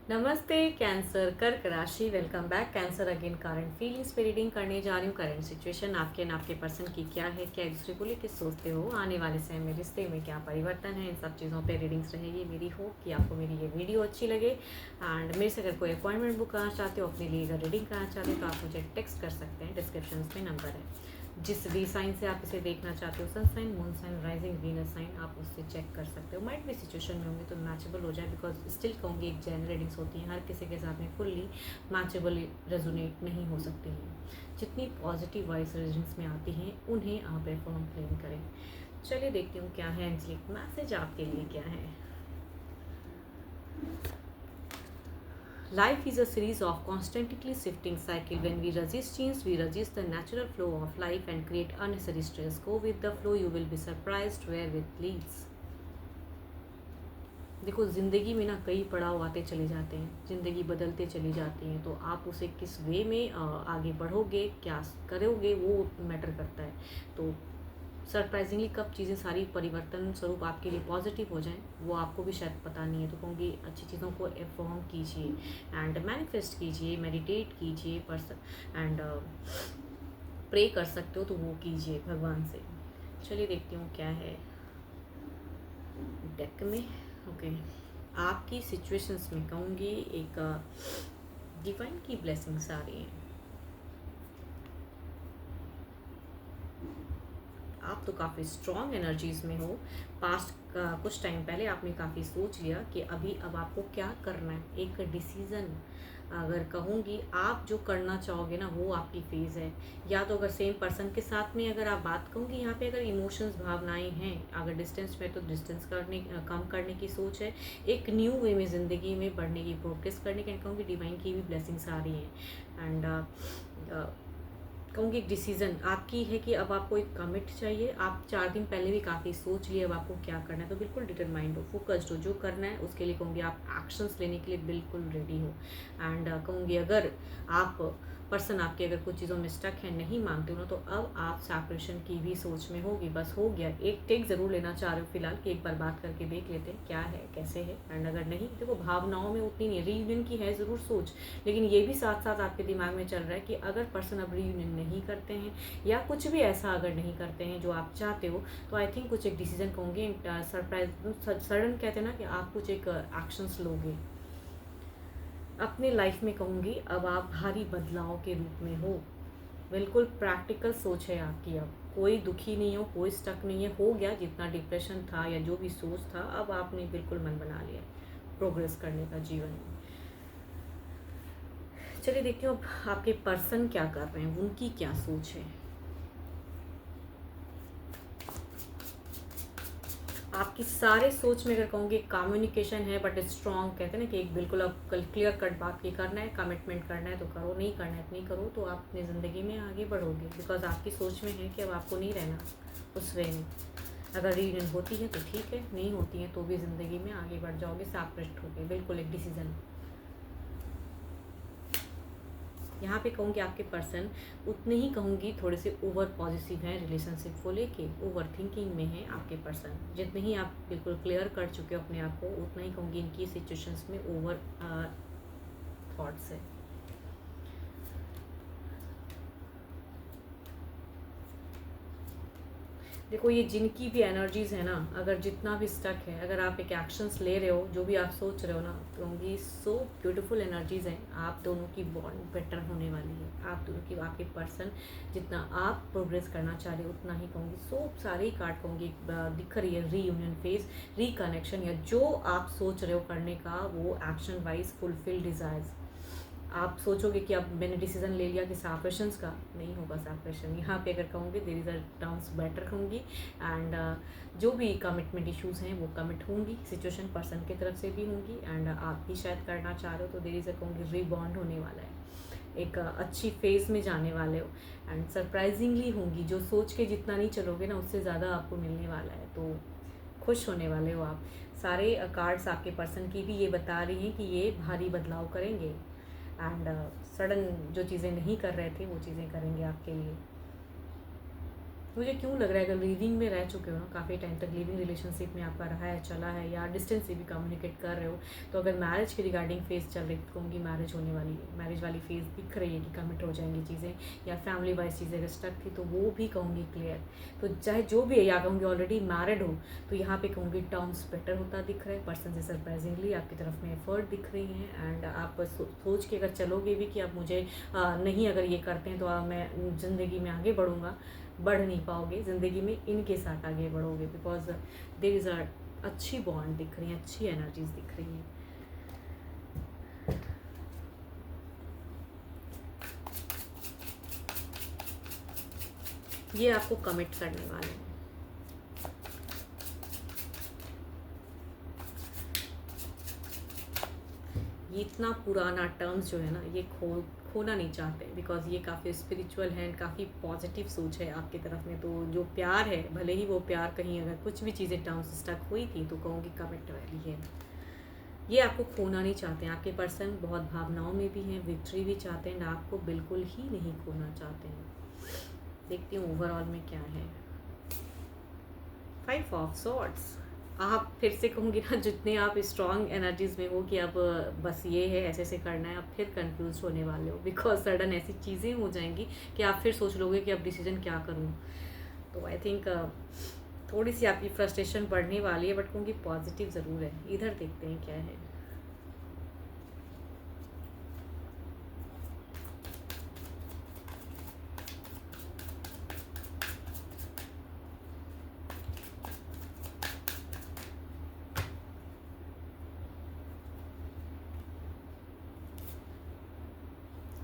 नमस्ते कैंसर कर्क राशि। Welcome back cancer again. Current feelings पे रीडिंग करने जा रही हूँ। करंट सिचुएशन आपके एंड आपके पर्सन की क्या है, क्या एक दूसरे को लेकर सोचते हो, आने वाले समय में रिश्ते में क्या परिवर्तन है, इन सब चीज़ों पे रीडिंग्स रहेगी। मेरी होप कि आपको मेरी ये वीडियो अच्छी लगे। एंड मेरे से अगर कोई अपॉइंटमेंट बुक कराना चाहते हो, अपने लिए अगर रीडिंग कराना चाहते हो तो आप मुझे टेक्स्ट कर सकते हैं। डिस्क्रिप्शन में नंबर है। जिस भी साइन से आप इसे देखना चाहते हो, sun sign, moon sign, rising, Venus sign, आप उससे चेक कर सकते हो। माइट भी सिचुएशन में होंगे तो मैचेबल हो जाए, बिकॉज स्टिल कहूँगी एक जनरल रीडिंग्स होती हैं, हर किसी के साथ में फुल्ली मैचेबल रेजोनेट नहीं हो सकती हैं। जितनी पॉजिटिव वाइज रीडिंग्स में आती हैं उन्हें आप एफर्म क्लेम करें। चलिए देखती हूँ क्या है एंजलिक मैसेज आपके लिए क्या है। Life is a series of constantly shifting cycle. When we resist change, we resist the natural flow of life and create unnecessary stress. Go with the flow, you will be surprised where it leads. देखो, ज़िंदगी में ना कई पड़ाव आते चले जाते हैं, ज़िंदगी बदलते चली जाती हैं, तो आप उसे किस वे में आगे बढ़ोगे, क्या करोगे, वो मैटर करता है। तो सरप्राइजिंगली कब चीज़ें सारी परिवर्तन स्वरूप आपके लिए पॉजिटिव हो जाएं, वो आपको भी शायद पता नहीं है। तो कहूँगी अच्छी चीज़ों को एफर्म कीजिए एंड मैनिफेस्ट कीजिए, मेडिटेट कीजिए, एंड प्रे कर सकते हो तो वो कीजिए भगवान से। चलिए देखती हूँ क्या है डेक में। ओके, आपकी सिचुएशंस में कहूँगी एक डिवाइन की ब्लेसिंग्स आ रही हैं। आप तो काफ़ी स्ट्रॉन्ग एनर्जीज में हो। पास्ट का कुछ टाइम पहले आपने काफ़ी सोच लिया कि अभी अब आपको क्या करना है, एक डिसीज़न अगर कहूँगी आप जो करना चाहोगे ना वो आपकी फेज़ है। या तो अगर सेम पर्सन के साथ में अगर आप बात कहूँगी, यहाँ पे अगर इमोशंस भावनाएं हैं, अगर डिस्टेंस में तो डिस्टेंस कम करने की सोच है, एक न्यू वे में ज़िंदगी में बढ़ने की, प्रोग्रेस करने की। कहूँगी डिवाइन की भी ब्लेसिंग्स आ रही हैं। एंड कहूँगी एक डिसीज़न आपकी है कि अब आपको एक कमिट चाहिए। आप 4 दिन पहले भी काफ़ी सोच लिए अब आपको क्या करना है, तो बिल्कुल डिटरमाइंड हो, फोकस्ड हो, जो करना है उसके लिए कहूँगी आप एक्शंस लेने के लिए बिल्कुल रेडी हो। एंड कहूँगी अगर आप पर्सन आपके अगर कुछ चीज़ों में स्टक है, नहीं मानते हो ना, तो अब आप सेपरेशन की भी सोच में होगी। बस हो गया, एक टेक ज़रूर लेना चाह रहे हो फिलहाल कि एक बार बात करके देख लेते हैं क्या है कैसे है। एंड अगर नहीं, देखो भावनाओं में उतनी नहीं, रीयूनियन की है ज़रूर सोच, लेकिन ये भी साथ साथ आपके दिमाग में चल रहा है कि अगर पर्सन अब रीयूनियन नहीं करते हैं या कुछ भी ऐसा अगर नहीं करते हैं जो आप चाहते हो, तो आई थिंक कुछ एक डिसीजन कहूँगी सरप्राइज सडन कहते हैं ना कि आप कुछ एक एक्शंस लोगे अपने लाइफ में। कहूँगी अब आप भारी बदलाव के रूप में हो, बिल्कुल प्रैक्टिकल सोच है आपकी। अब कोई दुखी नहीं हो, कोई स्टक नहीं है, हो गया जितना डिप्रेशन था या जो भी सोच था, अब आपने बिल्कुल मन बना लिया प्रोग्रेस करने का जीवन में। चलिए देखती हूँ अब आपके पर्सन क्या कर रहे हैं, उनकी क्या सोच है। आपकी सारे सोच में अगर कहूँगी कम्युनिकेशन है, बट स्ट्रॉन्ग कहते हैं ना कि एक बिल्कुल अब क्लियर कट बात की करना है, कमिटमेंट करना है तो करो, नहीं करना है तो नहीं करो, तो आप अपनी ज़िंदगी में आगे बढ़ोगे। बिकॉज आपकी सोच में है कि अब आपको नहीं रहना उस वे में। अगर रीयूनियन होती है तो ठीक है, नहीं होती है तो भी ज़िंदगी में आगे बढ़ जाओगे, सेपरेट होगे, बिल्कुल एक डिसीजन। यहाँ पे कहूँगी आपके पर्सन उतने ही कहूँगी थोड़े से ओवर पॉजिटिव हैं रिलेशनशिप को लेके, ओवर थिंकिंग में है आपके पर्सन। जितने ही आप बिल्कुल क्लियर कर चुके हो अपने आप को, उतना ही कहूँगी इनकी सिचुएशंस में ओवर थॉट्स है। देखो ये जिनकी भी एनर्जीज है ना, अगर जितना भी स्टक है, अगर आप एक एक्शंस ले रहे हो, जो भी आप सोच रहे हो ना, कहूँगी सो ब्यूटीफुल एनर्जीज हैं। आप दोनों की बॉन्ड बेटर होने वाली है। आप दोनों की, आपके पर्सन जितना आप प्रोग्रेस करना चाह रहे हो उतना ही कहूँगी सो सारे ही कार्ड कहूँगी दिख रही है। रीयूनियन फेज, रिकनेक्शन, या जो आप सोच रहे हो करने का वो एक्शन वाइज फुलफिल डिज़ायर्स। आप सोचोगे कि अब मैंने डिसीजन ले लिया कि सेपरेशंस का, नहीं होगा सेपरेशन। यहाँ पे अगर कहूँगी there is a terms better कहूँगी। एंड जो भी कमिटमेंट इश्यूज़ हैं वो कमिट होंगी, सिचुएशन पर्सन की तरफ से भी होंगी, एंड आप भी शायद करना चाह रहे हो, तो देयर इज़ अ कहूँगी रीबॉन्ड होने वाला है, एक अच्छी फेज़ में जाने वाले हो। एंड सरप्राइजिंगली होंगी, जो सोच के जितना नहीं चलोगे ना उससे ज़्यादा आपको मिलने वाला है, तो खुश होने वाले हो आप। सारे कार्ड्स आपके पर्सन की भी ये बता रही हैं कि ये भारी बदलाव करेंगे एंड सडन जो चीज़ें नहीं कर रहे थे वो चीज़ें करेंगे आपके लिए। मुझे क्यों लग रहा है, अगर लिविंग में रह चुके हो ना, काफ़ी टाइम तक लिविंग रिलेशनशिप में आपका रहा है, चला है, या डिस्टेंस से भी कम्युनिकेट कर रहे हो, तो अगर मैरिज की रिगार्डिंग फेज़ चल रही तो कहूँगी मैरिज होने वाली है, मैरिज वाली फेज़ दिख रही है कि कमिट हो जाएंगी चीज़ें, या फैमिली वाइज चीज़ें अगर स्टक थी तो वो भी कहूँगी क्लियर। तो चाहे जो भी है, या कहूँगी ऑलरेडी मैरिड हो, तो यहाँ पे कहूँगी टर्म्स बेटर होता दिख रहा है, पर्सन से सरप्राइजिंगली आपकी तरफ में एफर्ट दिख रही हैं, एंड आप सोच के अगर चलोगे भी कि आप मुझे नहीं अगर ये करते हैं तो मैं ज़िंदगी में आगे बढ़ूँगा, बढ़ नहीं पाओगे ज़िंदगी में, इनके साथ आगे बढ़ोगे, बिकॉज देयर इज़ अ अच्छी बॉन्ड दिख रही है, अच्छी एनर्जीज दिख रही हैं। ये आपको कमिट करने वाले हैं। ये इतना पुराना टर्म्स जो है ना, ये खोना नहीं चाहते, बिकॉज ये काफ़ी स्पिरिचुअल है एंड काफ़ी पॉजिटिव सोच है आपकी तरफ में। तो जो प्यार है, भले ही वो प्यार कहीं अगर कुछ भी चीज़ें टर्म्स स्टक हुई थी तो कहूँगी कमिट वाली है। ये आपको खोना नहीं चाहते हैं, आपके पर्सन बहुत भावनाओं में भी हैं, विक्ट्री भी चाहते हैं, आपको बिल्कुल ही नहीं खोना चाहते हैं। देखती हूँ ओवरऑल में क्या है। 5 ऑफ सॉर्ड्स। आप फिर से कहूँगी ना, जितने आप स्ट्रॉन्ग एनर्जीज में हो कि अब बस ये है, ऐसे ऐसे करना है, आप फिर कंफ्यूज होने वाले हो, बिकॉज सडन ऐसी चीज़ें हो जाएंगी कि आप फिर सोच लोगे कि अब डिसीजन क्या करूँ। तो आई थिंक थोड़ी सी आपकी फ्रस्ट्रेशन बढ़ने वाली है, बट कहूँगी पॉजिटिव ज़रूर है। इधर देखते हैं क्या है।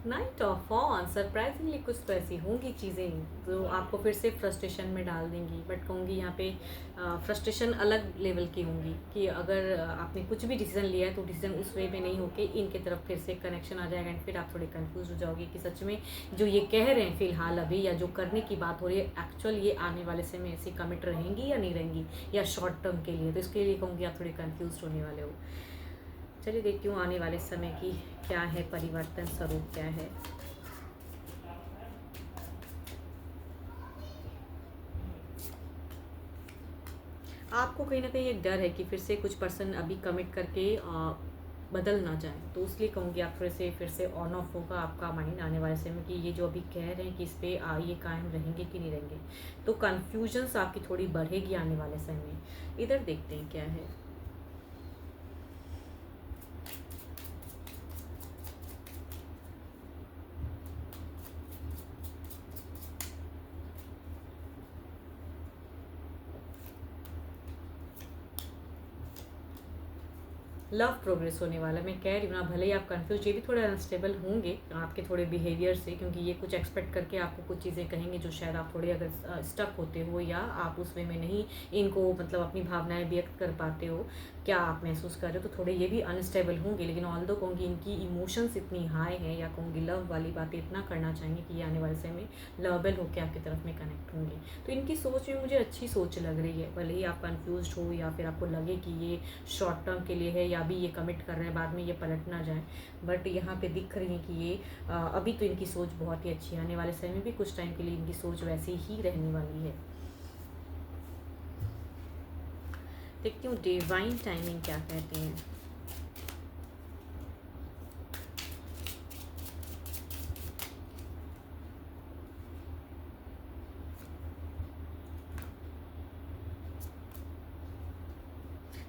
Night of on. सरप्राइजिंगली कुछ तो ऐसी होंगी चीज़ें जो आपको फिर से फ्रस्ट्रेशन में डाल देंगी, बट कहूँगी यहाँ पे फ्रस्ट्रेशन अलग लेवल की होंगी कि अगर आपने कुछ भी डिसीजन लिया है तो डिसीजन उस वे में नहीं होके इनके तरफ फिर से कनेक्शन आ जाएगा, एंड फिर आप थोड़े कंफ्यूज हो जाओगे कि सच में जो ये कह रहे हैं फ़िलहाल अभी, या जो करने की बात हो रही है एक्चुअल, ये आने वाले समय ऐसी कमिट रहेंगी या नहीं रहेंगी, या शॉर्ट टर्म के लिए। तो इसके लिए कहूँगी आप थोड़े कंफ्यूज होने वाले हो। चलिए देखती हूँ आने वाले समय की क्या है परिवर्तन, स्वरूप क्या है। आपको कहीं ना कहीं एक डर है कि फिर से कुछ पर्सन अभी कमिट करके बदल ना जाए, तो इसलिए कहूँगी आप थोड़े से फिर से ऑन ऑफ होगा आपका माइंड आने वाले समय में कि ये जो अभी कह रहे हैं कि इस पर ये कायम रहेंगे कि नहीं रहेंगे। तो कन्फ्यूजन्स आपकी थोड़ी बढ़ेगी आने वाले समय में। इधर देखते हैं क्या है। लव प्रोग्रेस होने वाला है। मैं कह रही हूँ ना, भले ही आप कंफ्यूज, ये भी थोड़े अनस्टेबल होंगे आपके थोड़े बिहेवियर से, क्योंकि ये कुछ एक्सपेक्ट करके आपको कुछ चीज़ें कहेंगे जो शायद आप थोड़े अगर स्टक होते हो, या आप उस वे में नहीं इनको मतलब अपनी भावनाएं व्यक्त कर पाते हो, क्या आप महसूस कर रहे हो, तो थोड़े ये भी अनस्टेबल होंगे। लेकिन ऑल दो कहूँगी इनकी इमोशंस इतनी हाई है, या कहूँगी लव वाली बातें इतना करना चाहेंगे कि ये आने वाले समय में लवेबल होकर आपकी तरफ में कनेक्ट होंगे। तो इनकी सोच में मुझे अच्छी सोच लग रही है, भले ही आप कन्फ्यूज हो या फिर आपको लगे कि ये शॉर्ट टर्म के लिए है, या भी ये कमिट कर रहे हैं बाद में ये पलट ना जाए, बट यहाँ पे दिख रही है कि ये अभी तो इनकी सोच बहुत ही अच्छी है। आने वाले समय में भी कुछ टाइम के लिए इनकी सोच वैसी ही रहने वाली है। देखती हूँ डिवाइन टाइमिंग क्या कहते हैं।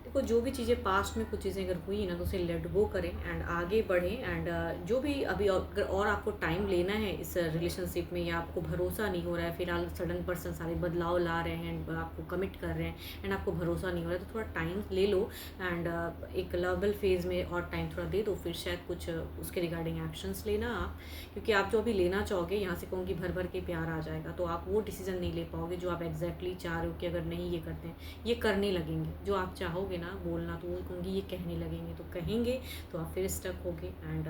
देखो, जो भी चीज़ें पास्ट में कुछ चीज़ें अगर हुई ना, तो उसे लेट गो करें एंड आगे बढ़ें, एंड जो भी अभी अगर और आपको टाइम लेना है इस रिलेशनशिप में, या आपको भरोसा नहीं हो रहा है, फिलहाल सडन पर्सन सारे बदलाव ला रहे हैं एंड आपको कमिट कर रहे हैं एंड आपको भरोसा नहीं हो रहा है, तो थोड़ा टाइम ले लो एंड एक लवेबल फेज़ में और टाइम थोड़ा दे दो, फिर शायद कुछ उसके रिगार्डिंग एक्शंस लेना आप, क्योंकि आप जो अभी लेना चाहोगे यहाँ से कहूँगी भर भर के प्यार आ जाएगा, तो आप वो डिसीजन नहीं ले पाओगे जो आप एग्जैक्टली चाह रहे हो कि अगर नहीं ये करते हैं, ये करने लगेंगे जो आप चाहोगे ना बोलना, तो वो कहूँगी ये कहने लगेंगे, तो कहेंगे तो आप फिर स्टक होगे। एंड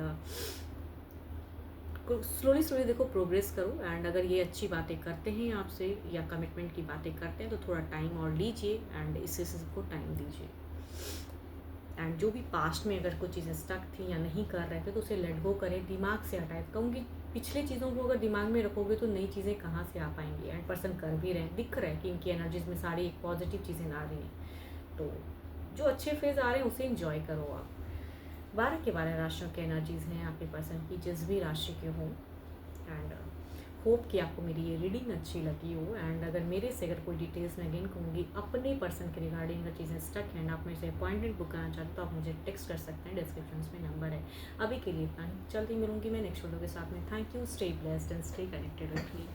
स्लोली स्लोली देखो प्रोग्रेस करो, एंड अगर ये अच्छी बातें करते हैं आपसे या कमिटमेंट की बातें करते हैं तो थोड़ा टाइम और लीजिए एंड इससे सबको टाइम दीजिए। एंड जो भी पास्ट में अगर कुछ चीज़ें स्टक थी या नहीं कर रहे थे तो उसे लेट गो करें, दिमाग से हटाएं। कहूँगी पिछली चीज़ों को अगर दिमाग में रखोगे तो नई चीज़ें कहाँ से आ पाएंगी। एंड पर्सन कर भी रहे हैं, दिख रहा है कि इनकी एनर्जीज में सारी एक पॉजिटिव चीज़ें आ रही हैं। तो जो अच्छे फेज आ रहे हैं उसे इंजॉय करो आप। 12 के 12 राशियों के एनर्जीज हैं आपके पर्सन की, जिस भी राशि के हों। एंड होप कि आपको मेरी ये रीडिंग अच्छी लगी हो। एंड अगर मेरे से अगर कोई डिटेल्स मैं अगेन कहूँगी अपने पर्सन के रिगार्डिंग अगर चीज़ें स्टक हैं, आप मेरे से अपॉइंटमेंट बुक करना चाहते हो तो आप मुझे टेक्स्ट कर सकते हैं, डिस्क्रिप्शन में नंबर है। अभी के लिए इतना ही, जल्दी मिलूंगी मैं नेक्स्ट वीडियो के साथ में। Thank you, stay blessed and stay connected with me.